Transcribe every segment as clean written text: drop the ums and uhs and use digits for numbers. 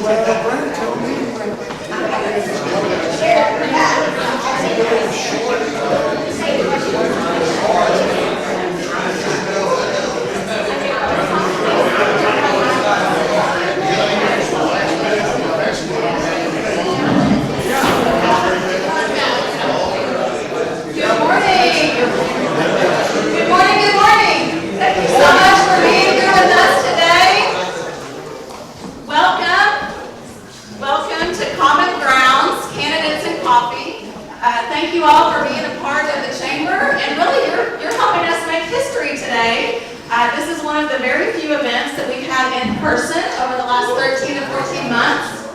Well, Brenda told me thank you all for being a part of the chamber, and really you're helping us make history today. This is one of the very few events that we've had in person over the last 13 to 14 months.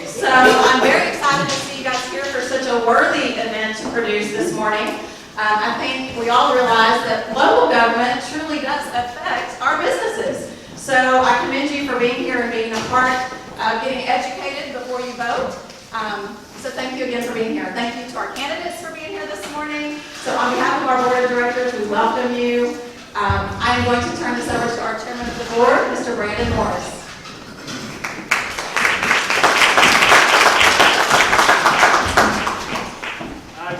So I'm very excited to see you guys here for such a worthy event to produce this morning. I think we all realize that local government truly does affect our businesses. So I commend you for being here and being a part of getting educated before you vote. So thank you again for being here. Thank you to our candidates for being here this morning. So on behalf of our board of directors, we welcome you. I am going to turn this over to our chairman of the board, Mr. Brandon Morris.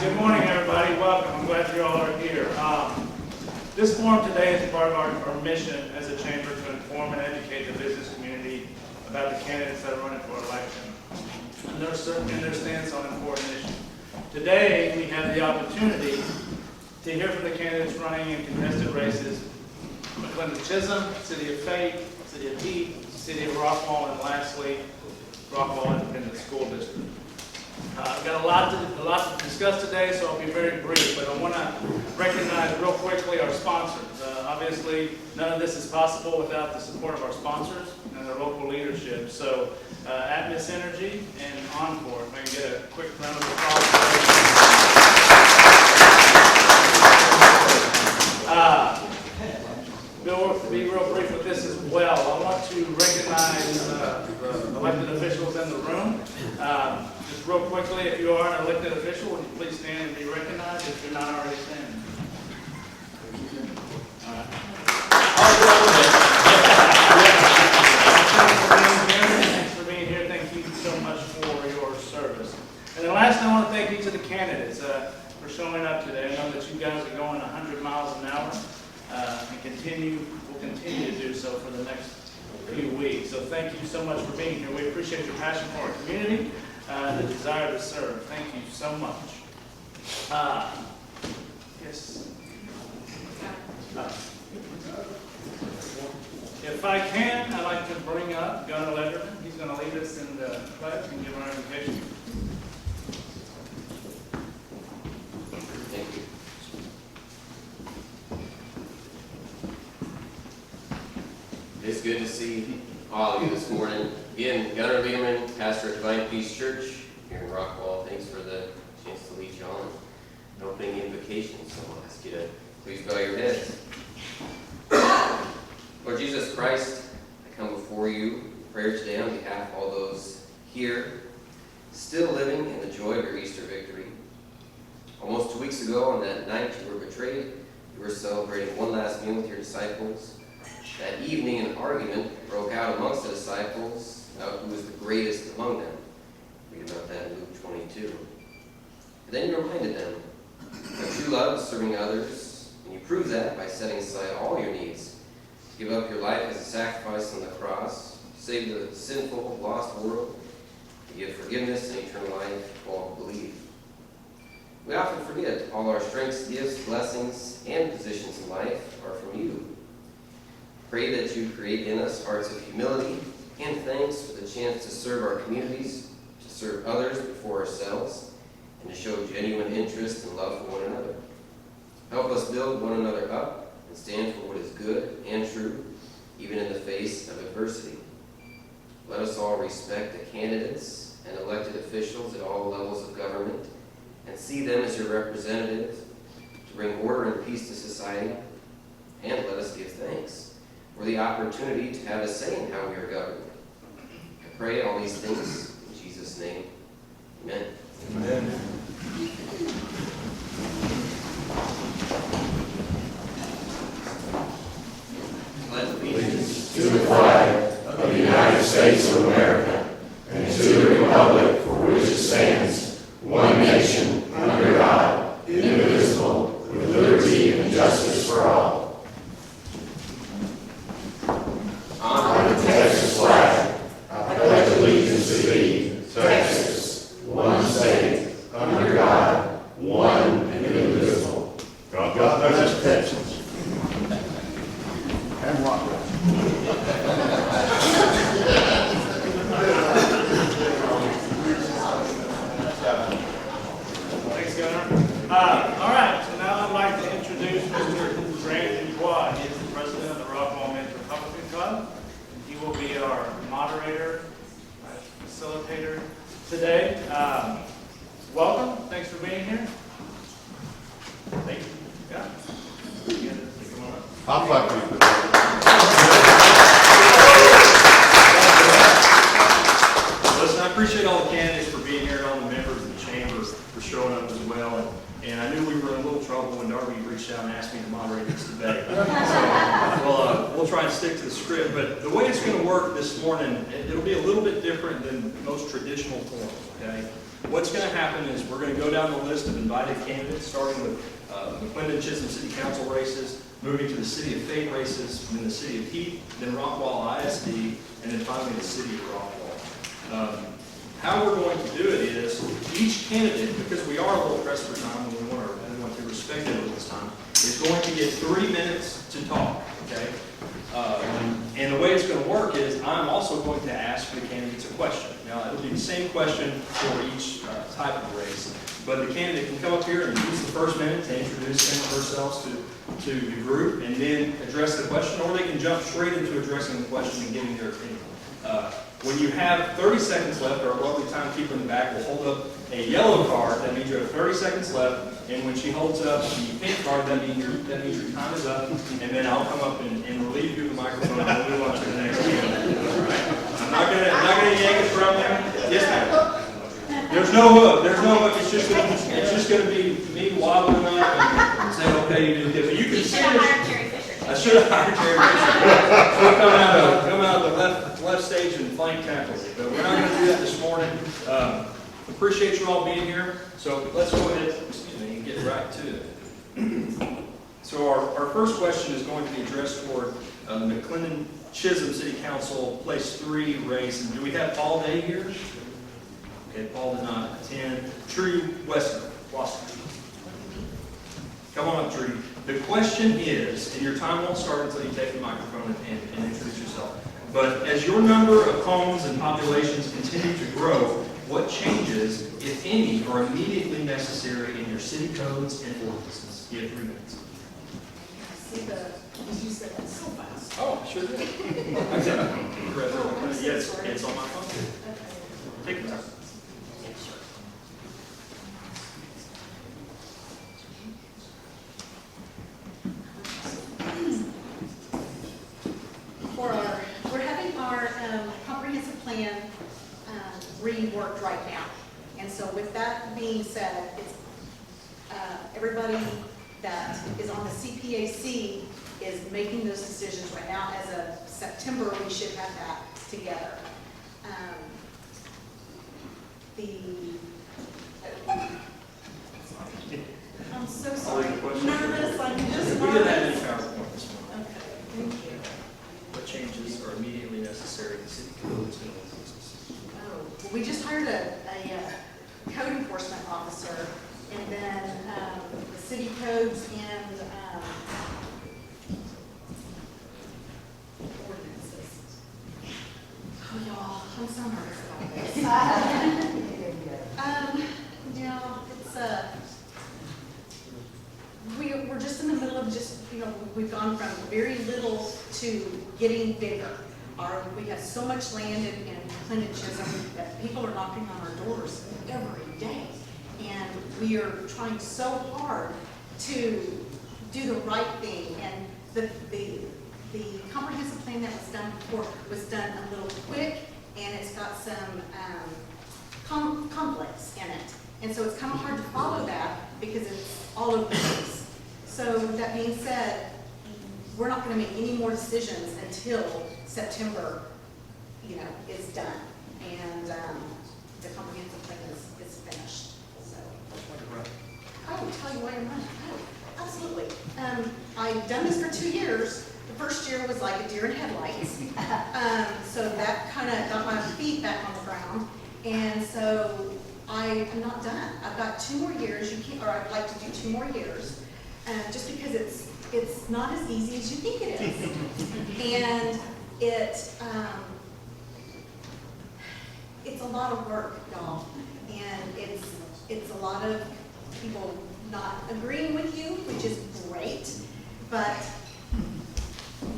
Good morning, everybody. Welcome. I'm glad you all are here. This forum today is part of our mission as a chamber to inform and educate the business community about the candidates that are running for election and their stance on important issues. Today, we have the opportunity to hear from the candidates running in contested races: McLendon-Chisholm, City of Faith, City of Heath, City of Rockwall, and lastly, Rockwall Independent School District. I've got a lot to discuss today, so I'll be very brief, but I want to recognize real quickly our sponsors. Obviously, none of this is possible without the support of our sponsors and their local leadership. So, Atmos Energy and Encore, if I can get a quick round of applause. To be real brief with this as well, I want to recognize the elected officials in the room. Just real quickly, if you are an elected official, would you please stand and be recognized if you're not already standing? All right. Thanks for being here. Thank you so much for your service. And then last, I want to thank each of the candidates for showing up today. I know that you guys are going 100 miles an hour and will continue to do so for the next few weeks. So thank you so much for being here. We appreciate your passion for our community. The desire to serve. Thank you so much. Yes. If I can, I'd like to bring up Gunnar Letterman. He's going to lead us in the pledge and give our invocation. Thank you. It's good to see all of you this morning. Again, Gunnar Lederman, pastor at Divine Peace Church here in Rockwall. Thanks for the chance to lead you on an opening invocation. So I'll ask you to please bow your heads. Lord Jesus Christ, I come before you in prayer today on behalf of all those here still living in the joy of your Easter victory. Almost 2 weeks ago, on that night you were betrayed, you were celebrating one last meal with your disciples. That evening, an argument broke out amongst the disciples about who was the greatest among them. Read about that in Luke 22. And then you reminded them of true love, serving others, and you prove that by setting aside all your needs, to give up your life as a sacrifice on the cross, to save the sinful, lost world, to give forgiveness and eternal life to all who believe. We often forget all our strengths, gifts, blessings, and positions in life are from you. Pray that you create in us hearts of humility and thanks for the chance to serve our communities, to serve others before ourselves, and to show genuine interest and love for one another. Help us build one another up and stand for what is good and true, even in the face of adversity. Let us all respect the candidates and elected officials at all levels of government and see them as your representatives to bring order and peace to society, and let us give thanks for the opportunity to have a say in how we are governed. I pray all these things in Jesus' name. Amen. Amen. Pledge allegiance to the flag of the United States of America today. Welcome. Thanks for being here. Thank you. Yeah. Come on up. I'll clap for you. Listen, I appreciate all the candidates for being here and all the members of the chamber for showing up as well. And I knew we were in a little trouble when Darby reached out and asked me to moderate this debate. So we'll try and stick to the script. But the way it's going to work this morning, it'll be a little bit different than most traditional forms, okay? What's going to happen is we're going to go down the list of invited candidates, starting with McLendon-Chisholm City Council races, moving to the City of Faith races, and then the City of Heath, then Rockwall ISD, and then finally the City of Rockwall. How we're going to do it is each candidate, because we are a little pressed for time and we want to respect it this time, is going to get 3 minutes to talk, okay? And the way it's going to work is I'm also going to ask the candidates a question. Now, it'll be the same question for each type of race, but the candidate can come up here and use the first minute to introduce themselves to the group and then address the question, or they can jump straight into addressing the question and giving their opinion. When you have 30 seconds left, our lovely timekeeper in the back will hold up a yellow card. That means you have 30 seconds left. And when she holds up the pink card, that means your time is up. And then I'll come up and relieve you of the microphone and we'll move on to the next candidate. All right? I'm not gonna yank it from there. Yes, ma'am. There's no hook. There's no hook. It's just gonna be me wobbling up and saying, okay, you did good. But you can see I should have hired Jerry Fisher. She'll come out of the left stage and flank tackle me. But we're not going to do that this morning. Appreciate you all being here. So let's go ahead, and get right to it. So our first question is going to be addressed toward the McLendon-Chisholm City Council Place 3 race. And do we have Paul Day here? Okay, Paul did not attend. Trudy Weston. Come on up, Trudy. The question is, and your time won't start until you take the microphone and introduce yourself, but as your number of homes and populations continue to grow, what changes, if any, are immediately necessary in your city codes and ordinances? You have 3 minutes. You said that so fast. Oh, sure did. Yes, it's on my phone. Take your time. We're having our comprehensive plan reworked right now. And so with that being said, it's everybody that is on the CPAC is making those decisions right now. As of September, we should have that together. I'm so sorry. Nervous. I'm just We didn't have any nervous. PowerPoint this morning. Okay, thank you. What changes are immediately necessary in city codes and ordinances? Oh, well, we just hired a code enforcement officer, and then the city codes and ordinances. Oh, y'all, I'm so nervous about this. We're just in the middle of we've gone from very little to getting bigger. We have so much land in McLendon-Chisholm that people are knocking on our doors every day. And we are trying so hard to do the right thing. And the comprehensive plan that was done before was done a little quick, and it's got some conflicts in it. And so it's kind of hard to follow that because it's all over the place. So that being said, we're not going to make any more decisions until September, is done, and the comprehensive plan is finished. So I will tell you why I'm running. Oh, absolutely. I've done this for 2 years. The first year was like a deer in headlights. So that kind of got my feet back on the ground, and so I am not done. I've got 2 more years. I'd like to do 2 more years. Just because it's not as easy as you think it is, and it's a lot of work, y'all, and it's a lot of people not agreeing with you, which is great, but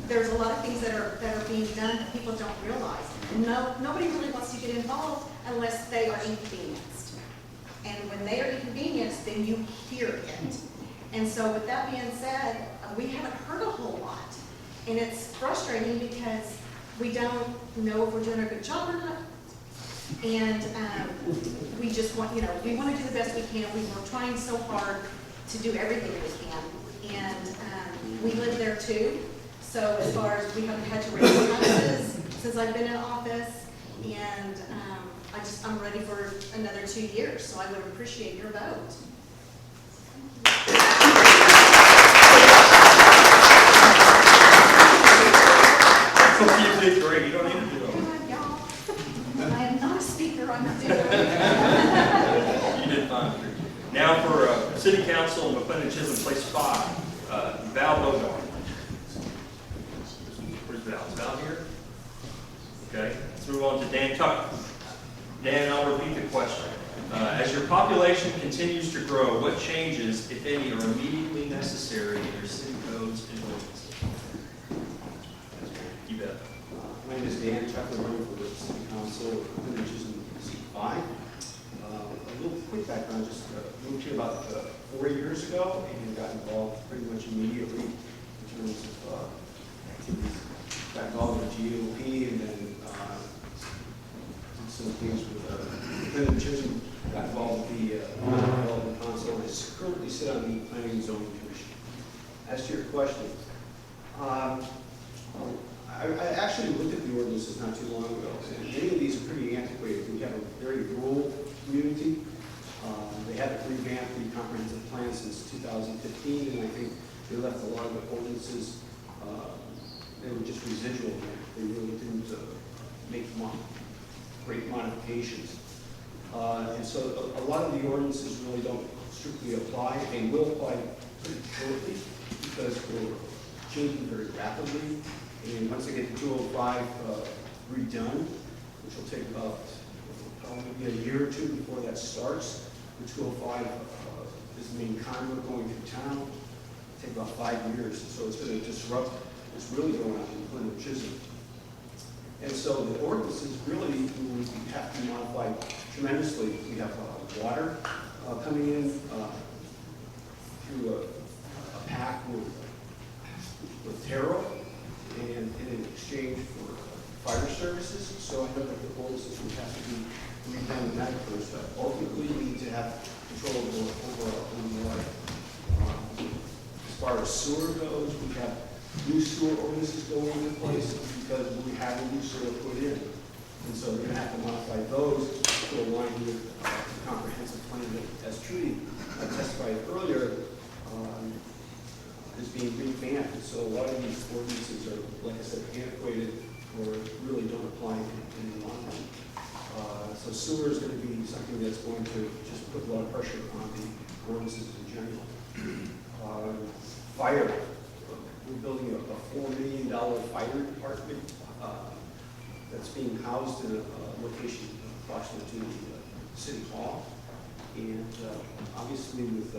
there's a lot of things that are being done that people don't realize. And nobody really wants to get involved unless they are inconvenienced. And when they are inconvenienced, then you hear it. And so with that being said, we haven't heard a whole lot. And it's frustrating because we don't know if we're doing a good job or not. And we just want, we want to do the best we can. We're trying so hard to do everything we can. And we live there too. So as far as we haven't had to raise taxes since I've been in office. And I'm ready for another 2 years. So I would appreciate your vote. You did great. You don't need to do it. God, y'all. I am not a speaker. I'm not doing it. You did fine. Now for City Council, McLendon-Chisholm Place 5, Val Bogart. Where's Val? Is Val here? Okay, let's move on to Dan Tucker. Dan, I'll repeat the question. As your population continues to grow, what changes, if any, are immediately necessary in your city codes and ordinances? You bet. My name is Dan Tucker, running for the City Council, McLendon-Chisholm C5. A little quick background, just moved here about 4 years ago and got involved pretty much immediately in terms of activities. Got involved with GOP and then did some things with McLendon-Chisholm, got involved with the Development Council, and I currently sit on the Planning and Zoning Commission. As to your question, I actually looked at the ordinances not too long ago, and many of these are pretty antiquated. We have a very rural community. They haven't revamped the comprehensive plan since 2015, and I think they left a lot of the ordinances, they were just residual. They really didn't make great modifications. And so a lot of the ordinances really don't strictly apply, and will apply pretty shortly because we're changing very rapidly. And once I get the 205 redone, which will take about probably a year or two before that starts, the 205 is the main conduit going through town. It'll take about 5 years, so it's going to disrupt what's really going on in McLendon-Chisholm. And so the ordinances really we have to modify tremendously. We have water coming in through a pact with Terrell, and in exchange for fire services. So I know that the ordinances would have to be redone in that first. Ultimately, we need to have control over water. As far as sewer goes, we have new sewer ordinances going into place because we have a new sewer put in. And so we're going to have to modify those to align with the comprehensive plan that, as Trudy testified earlier, is being revamped. And so a lot of these ordinances are, like I said, antiquated or really don't apply in the long run. So sewer is going to be something that's going to just put a lot of pressure on the ordinances in general. Fire. We're building a $4 million fire department that's being housed in a location approximate to the City Hall. And obviously with,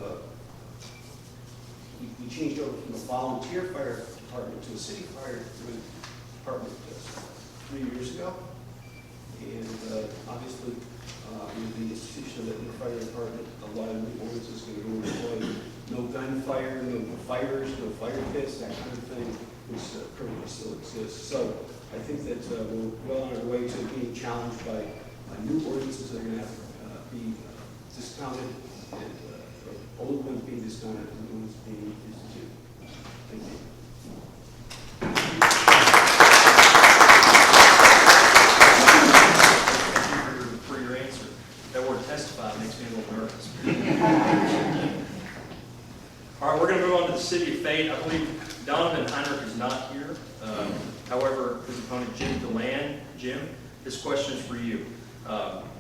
we changed over from the volunteer fire department to a city fire department 3 years ago. And obviously with the institution of the new fire department, a lot of new ordinances are going to go into play. No gunfire, no fires, no fire pits, that kind of thing, which currently still exists. So I think that we're well on our way to being challenged by new ordinances that are going to have to be discounted, and old ones being discounted and new ones being instituted. Thank you. Thank you for your answer. That word testify makes me a little nervous. All right, we're going to move on to the City of Fate. I believe Donovan Heinrich is not here. However, his opponent, Jim DeLand. Jim, this question is for you.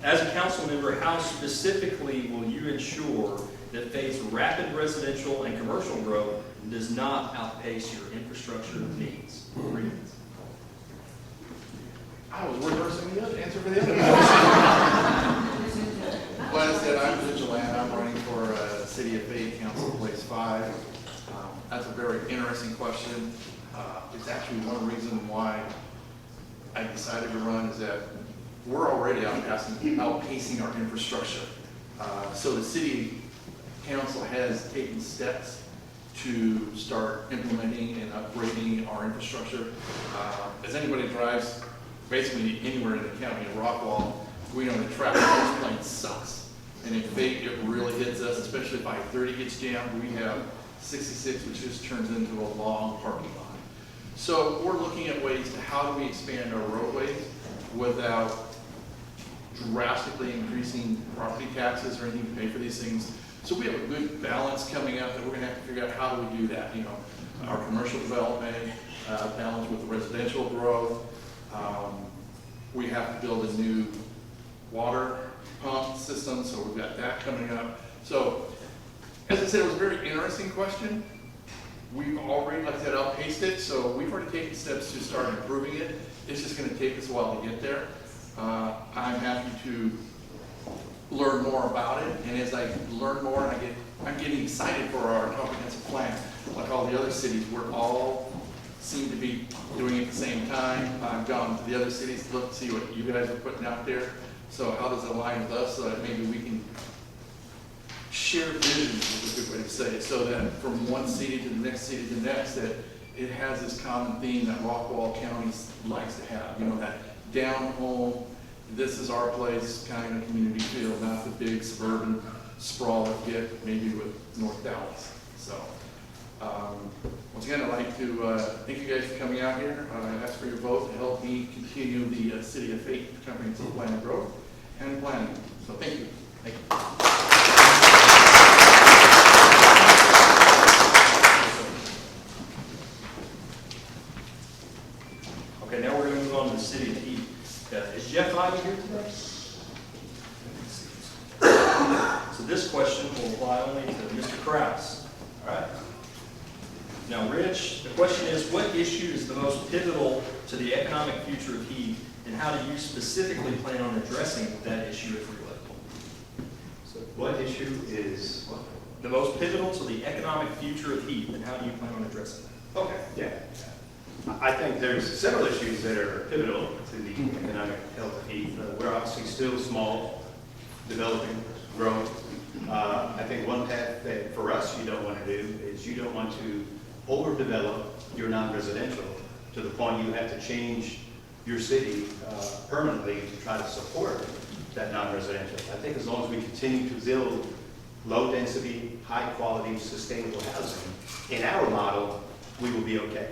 As a council member, how specifically will you ensure that Fate's rapid residential and commercial growth does not outpace your infrastructure needs? I was rehearsing the other answer for the other. Well, as I said, I'm Jim DeLand. I'm running for City of Fate Council Place 5. That's a very interesting question. It's actually one reason why I decided to run is that we're already outpacing our infrastructure. So the city council has taken steps to start implementing and upgrading our infrastructure. As anybody drives basically anywhere in the county, in Rockwall, we know the traffic on this plane sucks. And if it really hits us, especially if I-30 gets jammed, we have 66, which just turns into a long parking lot. So we're looking at ways to how do we expand our roadways without drastically increasing property taxes or anything to pay for these things. So we have a good balance coming up that we're gonna have to figure out how do we do that. You know, our commercial development, balance with the residential growth. We have to build a new water pump system, so we've got that coming up. So, as I said, it was a very interesting question. We've already, like I said, outpaced it, so we've already taken steps to start improving it. It's just gonna take us a while to get there. I'm happy to learn more about it, and as I learn more, I'm getting excited for our comprehensive plan. Like all the other cities, we're all seem to be doing it at the same time. I've gone to the other cities to look to see what you guys are putting out there. So how does it align with us so that maybe we can share visions, is a good way to say it, so that from one city to the next city to the next, that it has this common theme that Rockwall County likes to have. You know, that down home, this is our place kind of community feel, not the big suburban sprawl that we get maybe with North Dallas. So, once again, I'd like to thank you guys for coming out here. I ask for your vote to help me continue the City of Faith Comprehensive Plan of Growth and Planning. So thank you. Thank you. Okay, now we're going to move on to the City of Heath. Is Jeff Ivy here today? So this question will apply only to Mr. Krause. All right? Now, Rich, the question is, what issue is the most pivotal to the economic future of Heath, and how do you specifically plan on addressing that issue if reelected? So what issue is what? The most pivotal to the economic future of Heath, and how do you plan on addressing that? Okay, yeah. I think there's several issues that are pivotal to the economic health of Heath. We're obviously still small, developing, growing. I think one path that for us you don't want to do is you don't want to overdevelop your non-residential to the point you have to change your city permanently to try to support that non-residential. I think as long as we continue to build low-density, high-quality, sustainable housing in our model, we will be okay.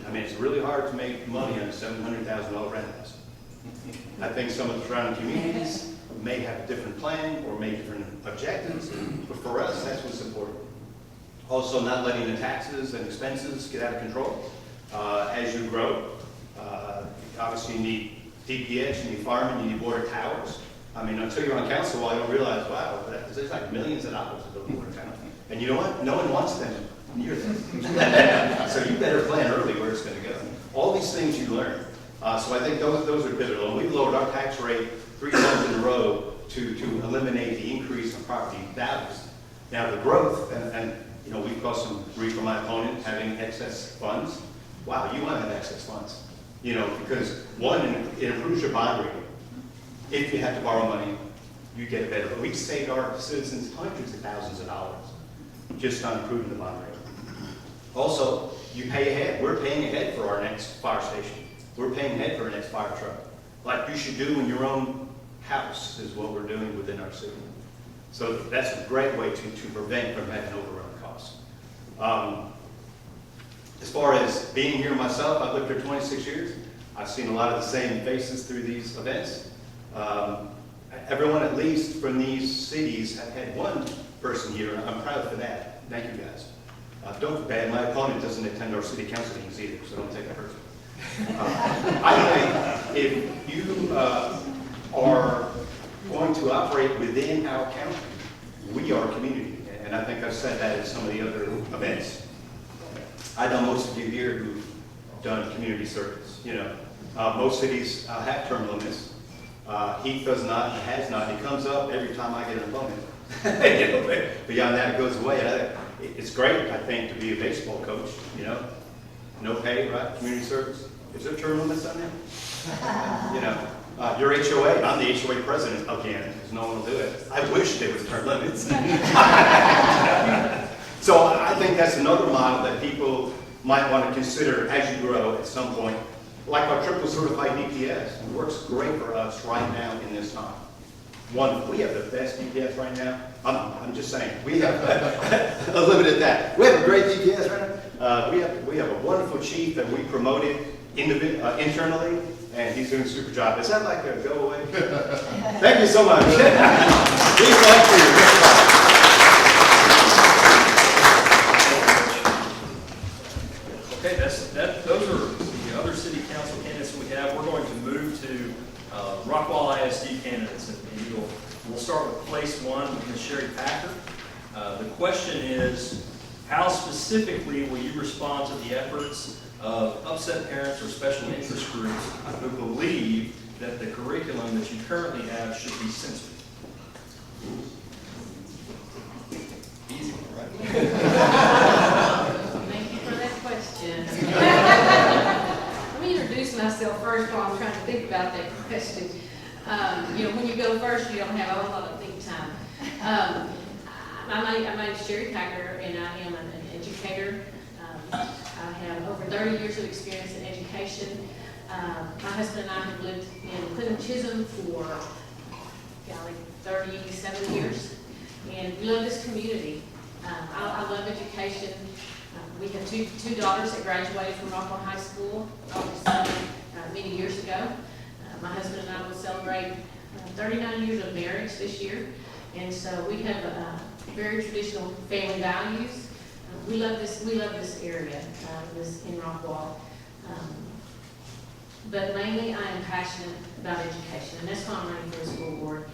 I mean, it's really hard to make money on a $700,000 rent house. I think some of the surrounding communities may have a different plan or may have different objectives, but for us, that's what's important. Also, not letting the taxes and expenses get out of control. As you grow, obviously you need DPS, you need firemen, you need water towers. I mean, until you're on council, I don't realize, wow, there's like millions of dollars to build water towers. And you know what? No one wants them near them. So you better plan early where it's going to go. All these things you learn. So I think those are pivotal. And we've lowered our tax rate 3 times in a row to eliminate the increase in property values. Now the growth, and you know, we've caused some grief from my opponent having excess funds. Wow, you want to have excess funds. You know, because one, it improves your bond rating. If you have to borrow money, you get a better. But we saved our citizens hundreds of thousands of dollars just on improving the bond rating. Also, you pay ahead. We're paying ahead for our next fire station. We're paying ahead for our next fire truck. Like you should do in your own house is what we're doing within our city. So that's a great way to prevent from having overrun costs. As far as being here myself, I've lived here 26 years. I've seen a lot of the same faces through these events. Everyone, at least from these cities, have had one person here, and I'm proud for that. Thank you, guys. Don't feel bad. My opponent doesn't attend our city council meetings either, so don't take it personally. I think if you are going to operate within our county, we are a community, and I think I've said that at some of the other events. I know most of you here who've done community service. You know, most cities have term limits. Heath does not, and has not. It comes up every time I get an opponent. You know, but beyond that, it goes away. It's great, I think, to be a baseball coach. You know, no pay, right? Community service. Is there term limits on that? You know, Your HOA, I'm the HOA president again, because no one will do it. I wish they would term limits. So I think that's another model that people might want to consider as you grow at some point. Like our triple certified DPS, it works great for us right now in this time. Wonderful. We have the best DPS right now. I'm just saying, we have a limit at that. We have a great DPS right now. We have a wonderful chief that we promoted internally, and he's doing a super job. Is that like a go away? Thank you so much. Please thank you. Okay, those are the other city council candidates we have. We're going to move to Rockwall ISD candidates, and we'll start with place one with Ms. Sherry Packer. The question is, how specifically will you respond to the efforts of upset parents or special interest groups who believe that the curriculum that you currently have should be censored? Easy, right? Thank you for that question. Let me introduce myself first while I'm trying to think about that question. When you go first, you don't have a whole lot of think time. My name is Sherry Packer, and I am an educator. I have over 30 years of experience in education. My husband and I have lived in McLendon-Chisholm for 37 years, and we love this community. I love education. We have two daughters that graduated from Rockwall High School many years ago. My husband and I will celebrate 39 years of marriage this year, and so we have very traditional family values. We love this area, this in Rockwall. But mainly I am passionate about education, and that's why I'm running for the school board.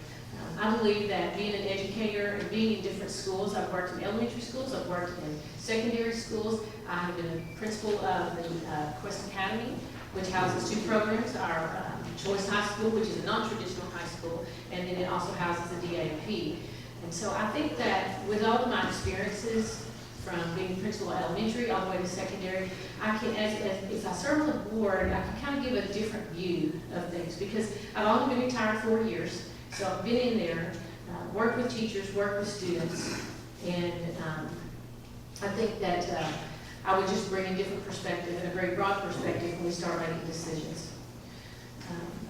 I believe that being an educator and being in different schools, I've worked in elementary schools, I've worked in secondary schools, I have been a principal of the Quest Academy, which houses two programs, our Choice High School, which is a non-traditional high school, and then it also houses the DAP. And so I think that with all of my experiences, from being principal at elementary all the way to secondary, I can, as I serve on the board, I can kind of give a different view of things, because I've only been retired 4 years, so I've been in there, worked with teachers, worked with students, and I think that I would just bring a different perspective and a very broad perspective when we start making decisions.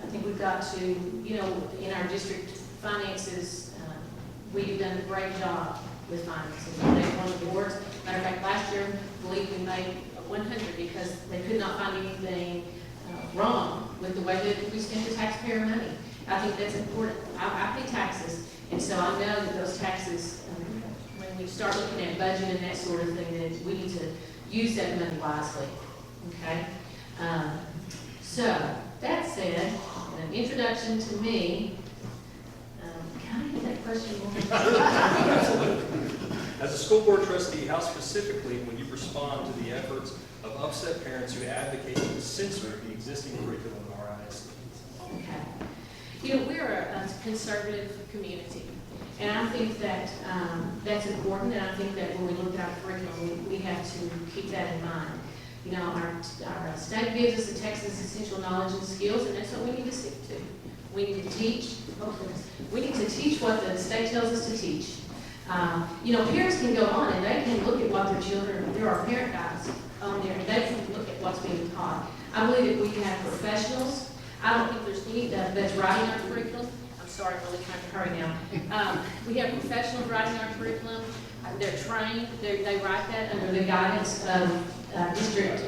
I think we've got to, in our district finances, we've done a great job with finances. We made one of the boards. Matter of fact, last year, I believe we made 100 because they could not find anything wrong with the way that we spend the taxpayer money. I think that's important. I pay taxes, and so I know that those taxes, when we start looking at budget and that sort of thing, that we need to use that money wisely. Okay? So, that said, an introduction to me. Can I get that question more? As a school board trustee, how specifically will you respond to the efforts of upset parents who advocate to censor the existing curriculum in our ISD? Okay. We're a conservative community, and I think that that's important, and I think that when we look at our curriculum, we have to keep that in mind. Our state gives us the Texas Essential Knowledge and Skills, and that's what we need to stick to. We need to teach. We need to teach what the state tells us to teach. Parents can go on and they can look at what their children, there are parent guides on there, and they can look at what's being taught. I believe that we can have professionals. I don't think there's any that's writing our curriculum. I'm sorry, I'm really trying to hurry now. We have professionals writing our curriculum. They're trained. They write that under the guidance of district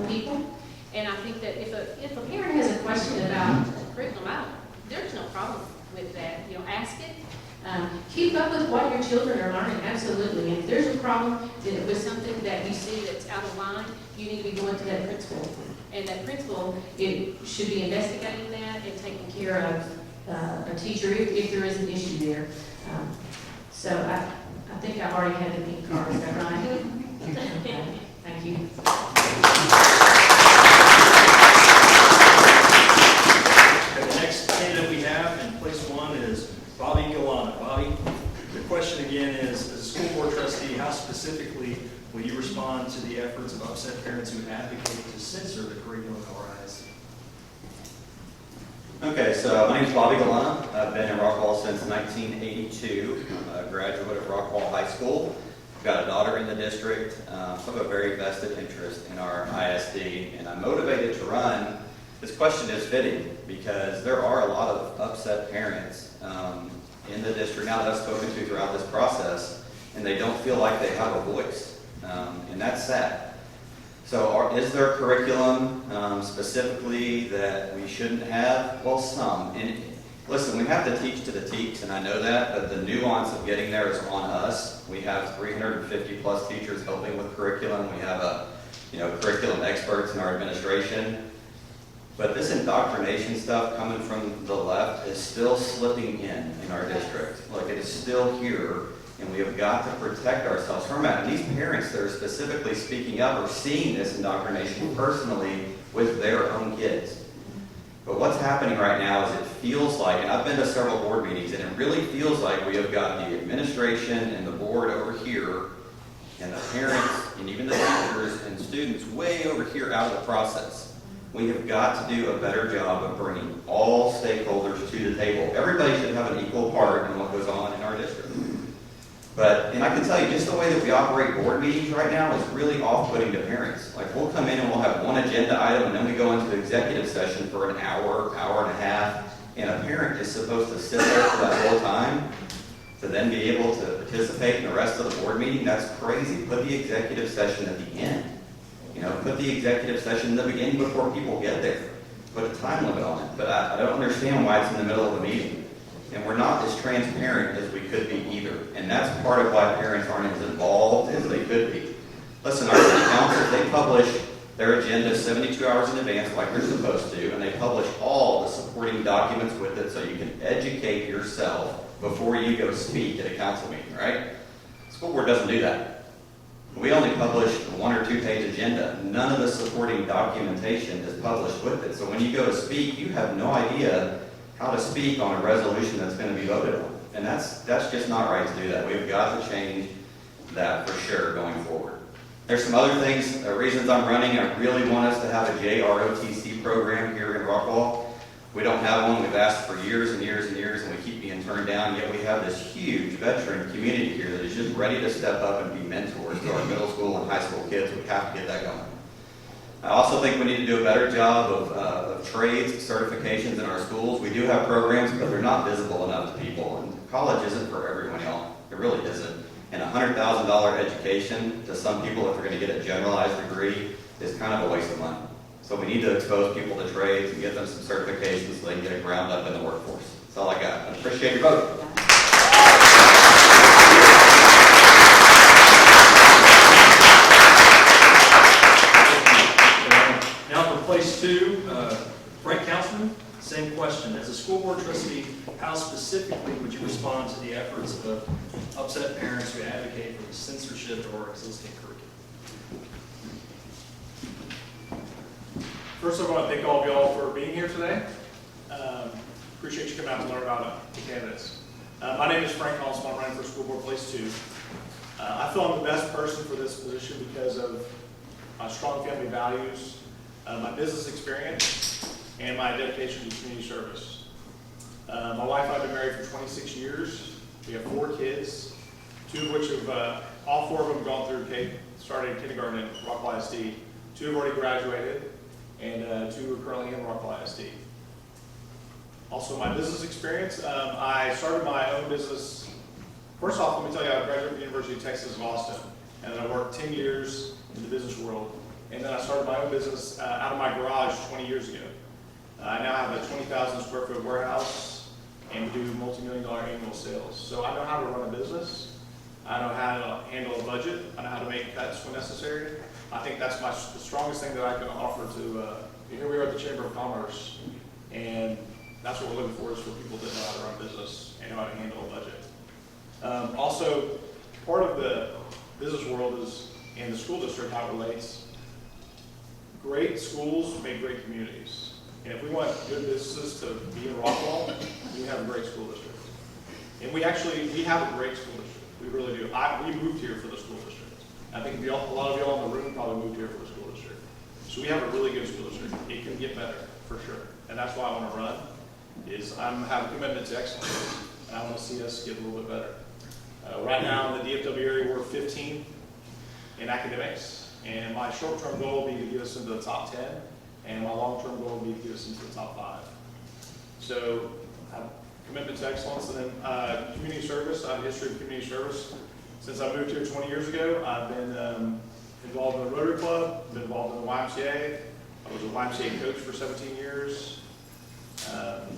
people. And I think that if a parent has a question about curriculum, there's no problem with that. Ask it. Keep up with what your children are learning, absolutely. And if there's a problem with something that you see that's out of line, you need to be going to that principal. And that principal should be investigating that and taking care of a teacher if there is an issue there. So I think I've already had the pink card, is that right? Okay. Thank you. The next candidate we have in place one is Bobby Galana. Bobby, the question again is, as a school board trustee, how specifically will you respond to the efforts of upset parents who advocate to censor the curriculum of our ISD? Okay, so my name's Bobby Galana. I've been in Rockwall since 1982. I'm a graduate of Rockwall High School. I've got a daughter in the district, so I have a very vested interest in our ISD, and I'm motivated to run. This question is fitting because there are a lot of upset parents in the district now that I've spoken to throughout this process, and they don't feel like they have a voice, and that's sad. So is there a curriculum specifically that we shouldn't have? Well, some. And listen, we have to teach to the teach, and I know that, but the nuance of getting there is on us. We have 350 plus teachers helping with curriculum. We have curriculum experts in our administration. But this indoctrination stuff coming from the left is still slipping in our district. Like, it is still here. And we have got to protect ourselves from that. And these parents that are specifically speaking up are seeing this indoctrination personally with their own kids. But what's happening right now is it feels like, and I've been to several board meetings, and it really feels like we have got the administration and the board over here, and the parents, and even the teachers and students way over here out of the process. We have got to do a better job of bringing all stakeholders to the table. Everybody should have an equal part in what goes on in our district. And I can tell you, just the way that we operate board meetings right now is really off-putting to parents. Like, we'll come in and we'll have one agenda item, and then we go into the executive session for an hour, hour and a half, and a parent is supposed to sit there for that whole time to then be able to participate in the rest of the board meeting. That's crazy. Put the executive session at the end. Put the executive session in the beginning before people get there. Put a time limit on it. But I don't understand why it's in the middle of the meeting. And we're not as transparent as we could be either. And that's part of why parents aren't as involved as they could be. Listen, our city council, they publish their agenda 72 hours in advance like they're supposed to, and they publish all the supporting documents with it so you can educate yourself before you go speak at a council meeting, right? The school board doesn't do that. We only publish a 1 or 2 page agenda. None of the supporting documentation is published with it. So when you go to speak, you have no idea how to speak on a resolution that's going to be voted on. And that's just not right to do that. We've got to change that for sure going forward. There's some other things, reasons I'm running. I really want us to have a JROTC program here in Rockwall. We don't have one. We've asked for years and years and years, and we keep being turned down. Yet we have this huge veteran community here that is just ready to step up and be mentors to our middle school and high school kids. We have to get that going. I also think we need to do a better job of trades, certifications in our schools. We do have programs, but they're not visible enough to people. And college isn't for everyone, y'all. It really isn't. And a $100,000 education to some people, if they're going to get a generalized degree, is kind of a waste of money. So we need to expose people to trades and get them some certifications so they can get ground up in the workforce. That's all I got. I appreciate your vote. Place 2, Frank Councilman, same question. As a school board trustee, how specifically would you respond to the efforts of upset parents who advocate for the censorship of our existing curriculum? First of all, I want to thank all of y'all for being here today. Appreciate you coming out to learn about the candidates. My name is Frank Councilman. I'm running for school board place 2. I feel I'm the best person for this position because of my strong family values, my business experience, and my dedication to community service. My wife and I have been married for 26 years. We have 4 kids, 2 of which have, all 4 of them have gone through started kindergarten at Rockwall ISD. 2 have already graduated, and 2 are currently in Rockwall ISD. Also, my business experience, I started my own business. First off, let me tell you, I graduated from the University of Texas at Austin, and then I worked 10 years in the business world. And then I started my own business out of my garage 20 years ago. I now have a 20,000 square foot warehouse and do multi-million-dollar annual sales. So I know how to run a business. I know how to handle a budget. I know how to make cuts when necessary. I think that's the strongest thing that I can offer to, here we are at the Chamber of Commerce, and that's what we're looking for, is for people that know how to run a business and know how to handle a budget. Also, part of the business world is, in the school district, how it relates. Great schools make great communities. And if we want good businesses to be in Rockwall, we have a great school district. And we have a great school district. We really do. We moved here for the school district. I think a lot of y'all in the room probably moved here for the school district. So we have a really good school district. It can get better, for sure. And that's why I want to run. is I have a commitment to excellence, and I want to see us get a little bit better. Right now in the DFW area, we're 15 in academics, and my short-term goal will be to get us into the top 10, and my long-term goal will be to get us into the top 5. So I have commitment to excellence, and then community service. I have a history of community service. Since I moved here 20 years ago, I've been involved in the Rotary Club, been involved in the YMCA. I was a YMCA coach for 17 years.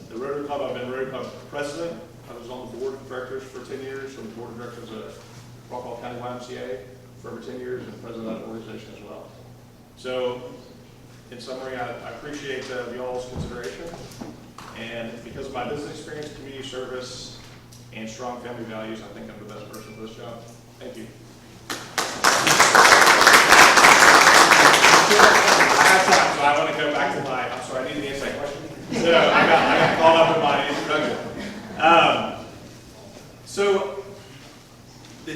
The Rotary Club, I've been Rotary Club president. I was on the board of directors for 10 years, on the board of directors of Rockwall County YMCA for over 10 years, and president of that organization as well. So, in summary, I appreciate y'all's consideration, and because of my business experience, community service, and strong family values, I think I'm the best person for this job. Thank you. I have time, so I want to go back to my, I'm sorry, I need to answer that question. So I got caught up in my introduction. So the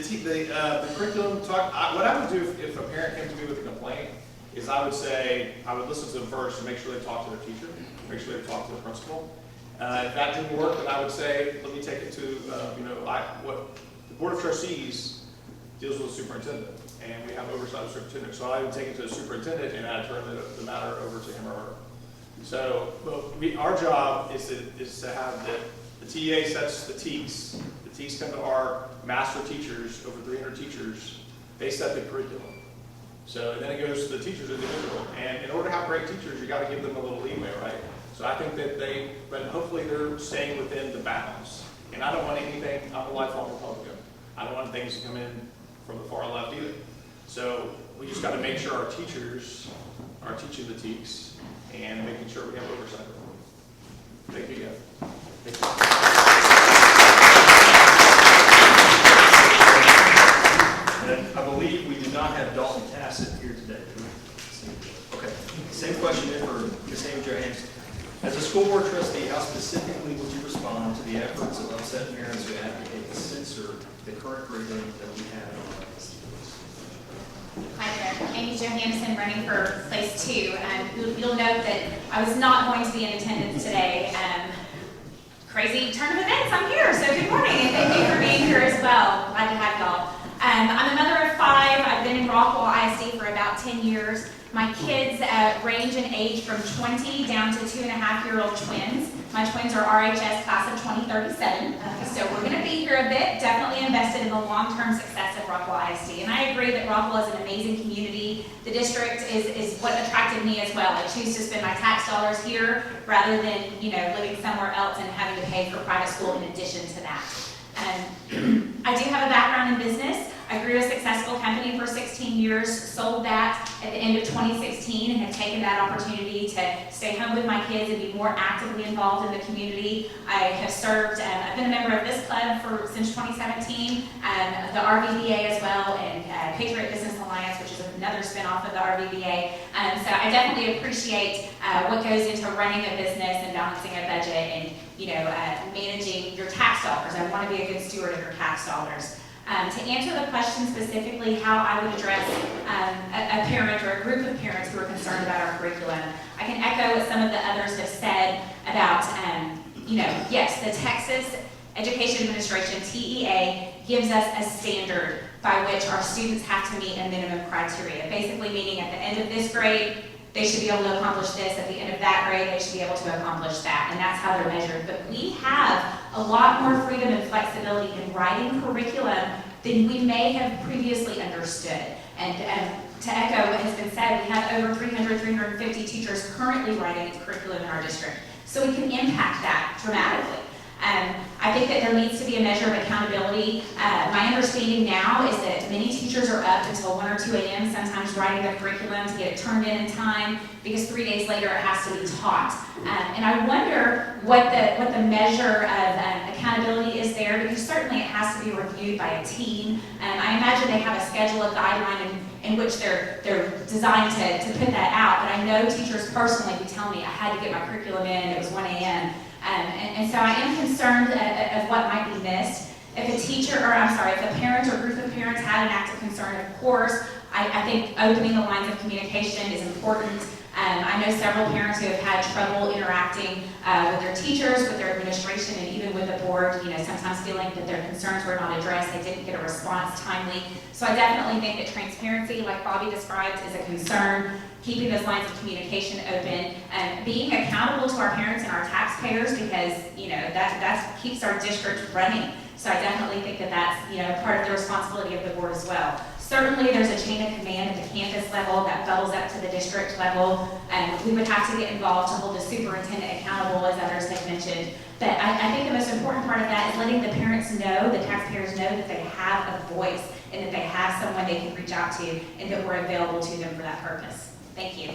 curriculum talk, what I would do if a parent came to me with a complaint is I would say, I would listen to them first and make sure they talk to their teacher, make sure they talk to the principal. If that didn't work, then I would say, let me take it to, what the Board of Trustees deals with the superintendent, and we have oversight of the superintendent. So I would take it to the superintendent, and I'd turn the matter over to him or her. So, our job is to have the TA sets the TEAs. The TEAs come to our master teachers, over 300 teachers. They set the curriculum. So then it goes to the teachers individual. And in order to have great teachers, you got to give them a little leeway, right? So I think that but hopefully they're staying within the bounds. And I don't want anything, I'm a lifelong Republican. I don't want things to come in from the far left either. So we just got to make sure our teachers are teaching the TEAs and making sure we have oversight. Thank you again. Thank you. And I believe we do not have Dalton Tassett here today. Okay. Same question here for Ms. Amy Johansson. As a school board trustee, how specifically would you respond to the efforts of upset parents who advocate to censor the current curriculum that we have in our schools? Hi there, Amy Johansson, running for place 2. You'll note that I was not going to be in attendance today. Crazy turn of events, I'm here, so good morning, and thank you for being here as well. Glad to have y'all. I'm a mother of 5. I've been in Rockwall ISD for about 10 years. My kids range in age from 20 down to 2.5-year-old twins. My twins are RHS class of 2037, so we're going to be here a bit, definitely invested in the long-term success of Rockwall ISD. And I agree that Rockwall is an amazing community. The district is what attracted me as well. I choose to spend my tax dollars here rather than, living somewhere else and having to pay for private school in addition to that. I do have a background in business. I grew a successful company for 16 years, sold that at the end of 2016, and have taken that opportunity to stay home with my kids and be more actively involved in the community. I have served, I've been a member of this club since 2017, the RVBA as well, and Patriot Business Alliance, which is another spinoff of the RVBA. So I definitely appreciate what goes into running a business and balancing a budget and managing your tax dollars. I want to be a good steward of your tax dollars. To answer the question specifically, how I would address a parent or a group of parents who are concerned about our curriculum, I can echo what some of the others have said about, yes, the Texas Education Administration, TEA, gives us a standard by which our students have to meet a minimum criteria, basically meaning at the end of this grade, they should be able to accomplish this. At the end of that grade, they should be able to accomplish that. And that's how they're measured. But we have a lot more freedom and flexibility in writing curriculum than we may have previously understood. And to echo what has been said, we have over 350 teachers currently writing curriculum in our district. So we can impact that dramatically. I think that there needs to be a measure of accountability. My understanding now is that many teachers are up until 1 or 2 a.m. sometimes writing their curriculum to get it turned in time because 3 days later it has to be taught. And I wonder what the measure of accountability is there, because certainly it has to be reviewed by a team. I imagine they have a schedule, a guideline in which they're designed to put that out. But I know teachers personally who tell me I had to get my curriculum in, it was 1 a.m. And so I am concerned of what might be missed. If if a parent or group of parents had an active concern, of course, I think opening the lines of communication is important. I know several parents who have had trouble interacting with their teachers, with their administration, and even with the board, sometimes feeling that their concerns were not addressed, they didn't get a response timely. So I definitely think that transparency, like Bobby described, is a concern. Keeping those lines of communication open, and being accountable to our parents and our taxpayers, because that keeps our district running. So I definitely think that that's part of the responsibility of the board as well. Certainly, there's a chain of command at the campus level that bubbles up to the district level, and we would have to get involved to hold the superintendent accountable, as others have mentioned. But I think the most important part of that is letting the parents know, the taxpayers know, that they have a voice and that they have someone they can reach out to, and that we're available to them for that purpose. Thank you.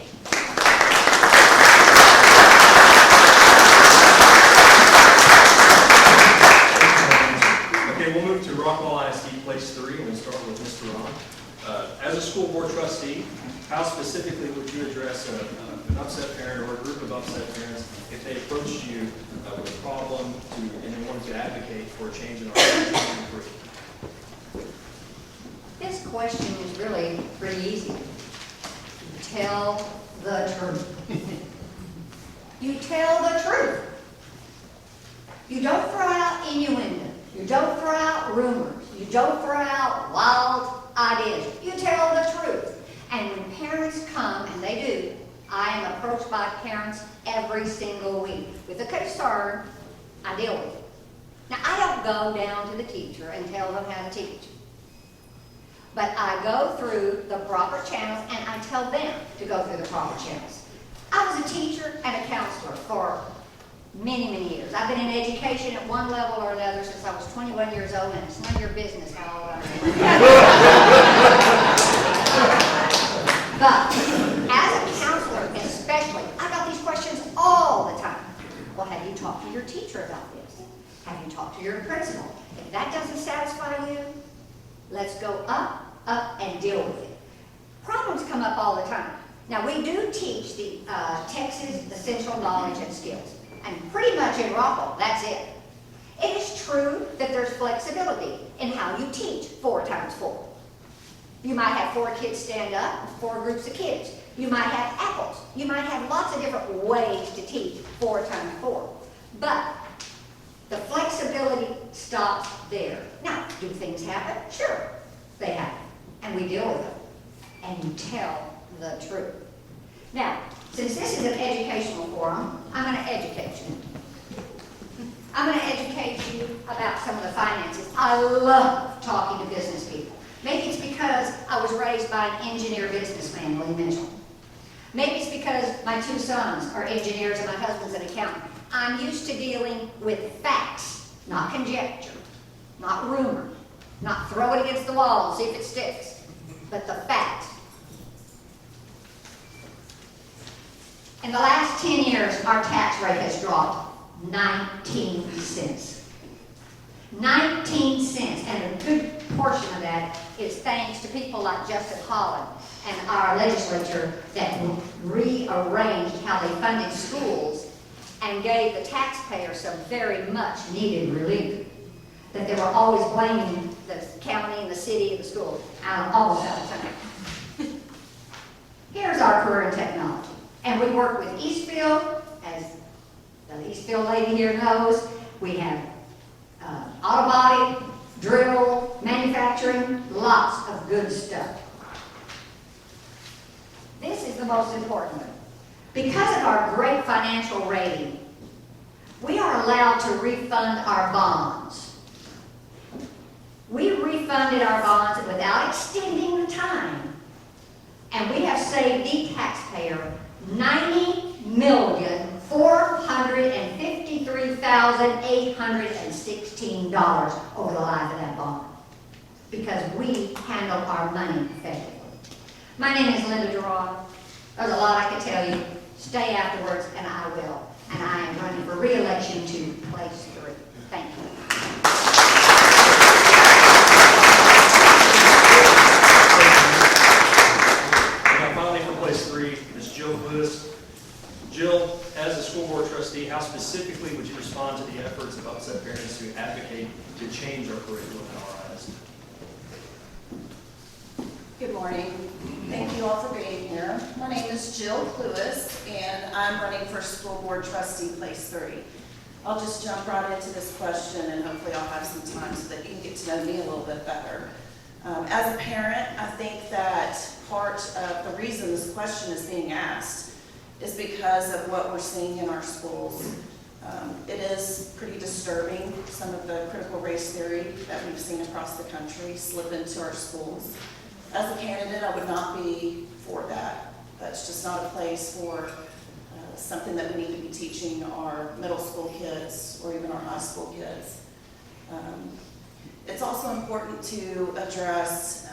Okay, we'll move to Rockwall ISD Place 3, and we'll start with Mr. Ron. As a school board trustee, how specifically would you address an upset parent or a group of upset parents if they approached you with a problem and they wanted to advocate for a change in our curriculum? This question is really pretty easy. Tell the truth. You tell the truth. You don't throw out innuendo. You don't throw out rumors. You don't throw out wild ideas. You tell the truth. And when parents come, and they do, I am approached by parents every single week with a concern. I deal with it. Now, I don't go down to the teacher and tell them how to teach. But I go through the proper channels, and I tell them to go through the proper channels. I was a teacher and a counselor for many, many years. I've been in education at one level or another since I was 21 years old, and it's none of your business how old I am. But as a counselor especially, I got these questions all the time. Well, have you talked to your teacher about this? Have you talked to your principal? If that doesn't satisfy you, let's go up, and deal with it. Problems come up all the time. Now, we do teach the Texas Essential Knowledge and Skills, and pretty much in Rockwall, that's it. It is true that there's flexibility in how you teach 4 times 4. You might have 4 kids stand up, 4 groups of kids. You might have apples. You might have lots of different ways to teach 4 times 4. But the flexibility stops there. Now, do things happen? Sure, they happen. And we deal with them. And you tell the truth. Now, since this is an educational forum, I'm going to educate you. I'm going to educate you about some of the finances. I love talking to business people. Maybe it's because I was raised by an engineer businessman, Lee Mitchell. Maybe it's because my 2 sons are engineers and my husband's an accountant. I'm used to dealing with facts, not conjecture, not rumor, not throw it against the wall and see if it sticks, but the facts. In the last 10 years, our tax rate has dropped 19 cents. 19 cents, and a good portion of that is thanks to people like Justin Holland and our legislature that rearranged how they funded schools and gave the taxpayer some very much needed relief. That they were always blaming the county and the city and the schools almost out of time. Here's our career in technology. And we work with Eastfield, as the Eastfield lady here knows. We have auto body, drill, manufacturing, lots of good stuff. This is the most important one. Because of our great financial rating, we are allowed to refund our bonds. We refunded our bonds without extending the time, and we have saved the taxpayer $90,453,816 over the life of that bond, because we handle our money effectively. My name is Linda Duran. There's a lot I could tell you. Stay afterwards, and I will. And I am running for re-election to place 3. Thank you. Now, finally, for place 3, Ms. Jill Lewis. Jill, as a school board trustee, how specifically would you respond to the efforts of upset parents who advocate to change our curriculum in our ISD? Good morning. Thank you all for being here. Commissioner. My name is Jill Lewis, and I'm running for School Board Trustee, Place 3. I'll just jump right into this question, and hopefully I'll have some time so that you can get to know me a little bit better. As a parent, I think that part of the reason this question is being asked is because of what we're seeing in our schools. It is pretty disturbing, some of the critical race theory that we've seen across the country slip into our schools. As a candidate, I would not be for that. That's just not a place for something that we need to be teaching our middle school kids or even our high school kids. It's also important to address,